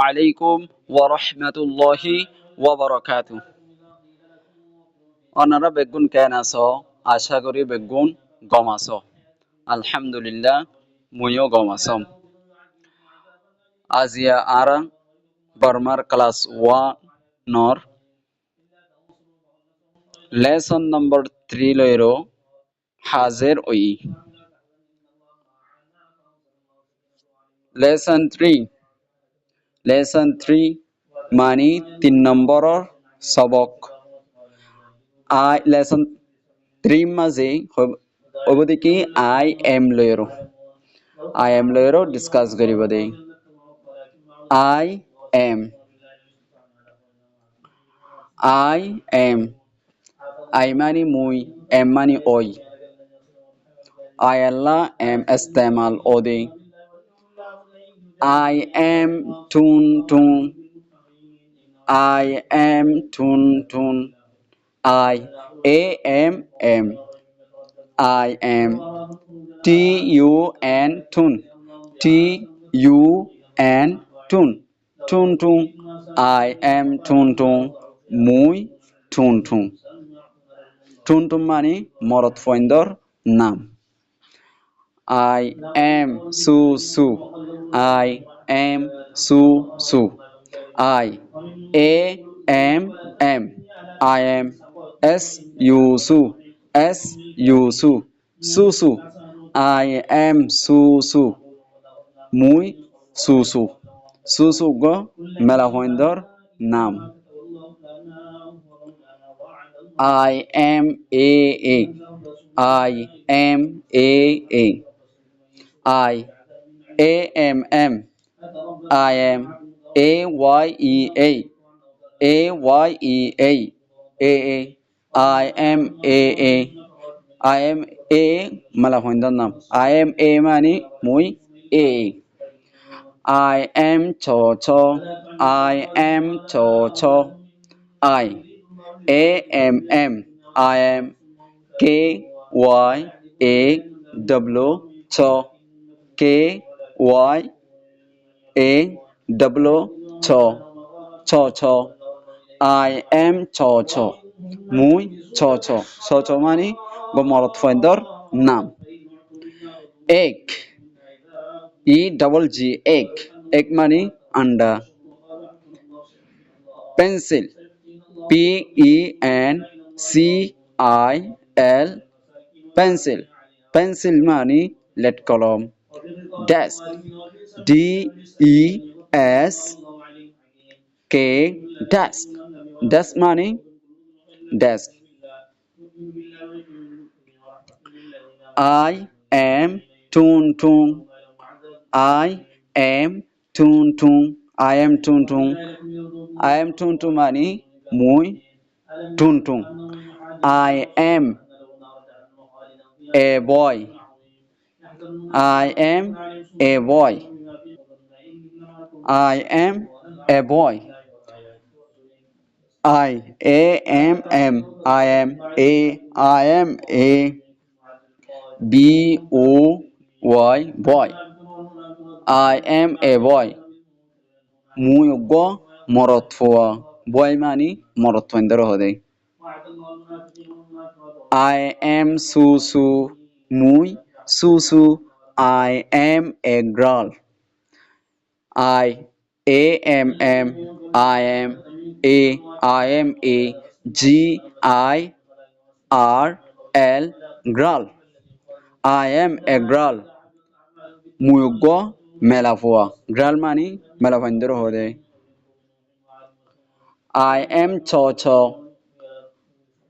আলাইকুম ওয়া রাহমাতুল্লাহি ওয়া বারাকাতুহু। অনারা বেগুন কেন আছো? আশা করি বেগুন গম আছো। আলহামদুলিল্লাহ মুইও গম আছম। আজিয়া আরা বার্মার ক্লাস 1 নর লেসন নম্বর 3 লইরো হাজের ওই। লেসন 3 মানে 3 নম্বৰৰ সবক। লেসন 3 মাঝে হবদি কি আই এম লইরো ডিসকাস করিব দেই। আই এম আই মানি মুই, এম মানি ওই। আই আল্লাহ এম ইস্তেমাল ওদে। I am Tun Tun. I am Tun Tun. I am. I am Tun Tun. Tun Tun. Tun Tun. I am Tun Tun. মুই Tun Tun. Tun Tun মানে মরদ ফয়ন্দর নাম। I am Su Su. I am Su Su. I am. I am S U Su. S U Su. Su Su. I am Su Su. মুই Su. Su go মেলা হইন্দর নাম। I am A. I am A. I am. I am AYEA. AYEA. AA. I am AA. I am A মালা হইন্দর নাম। I am A মানে মুই A। I am Cho. I am Cho. I am. I am KYAW. Cho. KYAW. Cho. I am Cho. মুই Cho মানে মরদ ফয়ন্দর নাম। Egg. EGG. Egg মানে আন্ডা। Pencil. PENCIL. Pencil মানে লেড কলম। Desk. DESK. Desk মানে desk. I am Tun Tun. I am Tun Tun. I am Tun Tun. I am Tun Tun মানে মুই Tun Tun. I am a boy. I am a boy. I am a boy. I am a boy. Boy. I am a boy. মুই গো মরদ ফোয়া। boy মানে মরদ ফয়ন্দর হদে। I am Su. মুই Su. I am a girl. I am. I am a girl. Girl. I am a girl. মুই গো মেলা ফোয়া। girl মানে মেলা ফয়ন্দর হদে। I am Cho.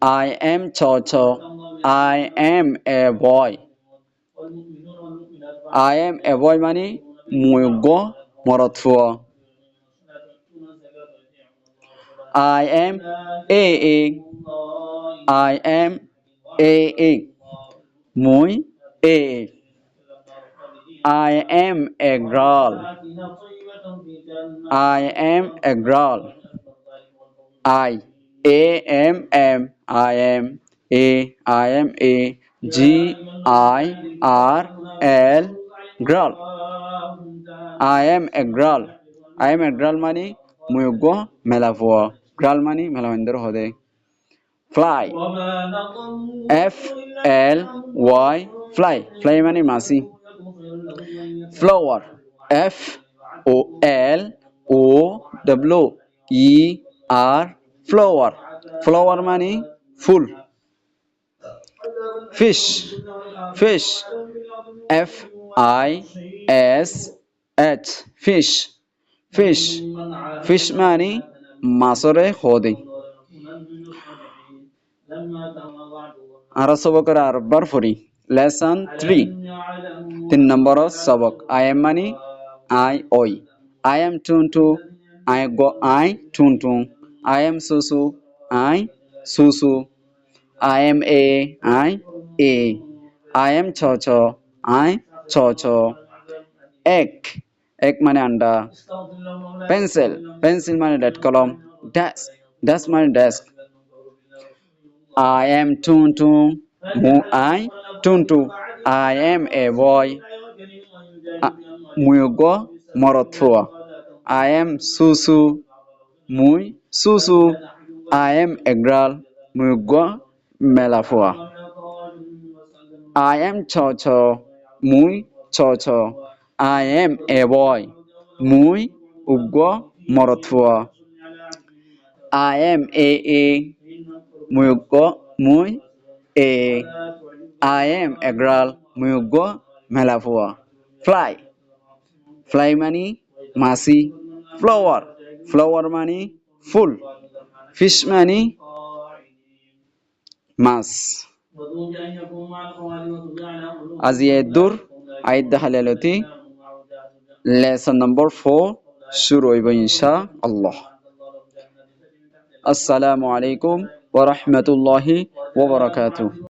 I am Cho. I am a boy. I am a boy মানে মুই গো মরদ ফোয়া। I am a. I am a. মুই a. I am a girl. I am a girl. I am. I am a girl. Girl. I am a girl. I am a girl mani muyuggo melafua. Girl mani melawender hode. Fly. Fly. Fly. Fly mani masi. Flower. Flower. Flower. Flower mani full. Fish. Fish. Fish. Fish. Fish. Fish mani masore hodi. Arasabakar arbar furi. Lesson 3. Tin number of sabak. I am mani I oi. I am tuntu. I go I tuntu. I am susu. I susu. I am a. I am chocho. I chocho. Egg. Egg mane anda. Pencil. Pencil mane that column. Desk. Desk mane desk. I am tuntu. I tuntu. I am a boy. Muyugo morothua. I am susu. Muy susu. I am a girl. Muyugo melafua. I am chocho. Muy chocho. I am a boy. Muy ugo morothua. I am a. Muyugo muy a. I am a girl. Muyugo melafua. Fly. Fly mani masi. Flower. Flower mani full. Fish mani mas. Aziyedur aidda halalati. Lesson number 4 শুরু হইব ইনশাআল্লাহ। আসসালামু আলাইকুম ওয়া রাহমাতুল্লাহি ওয়া বারাকাতুহু।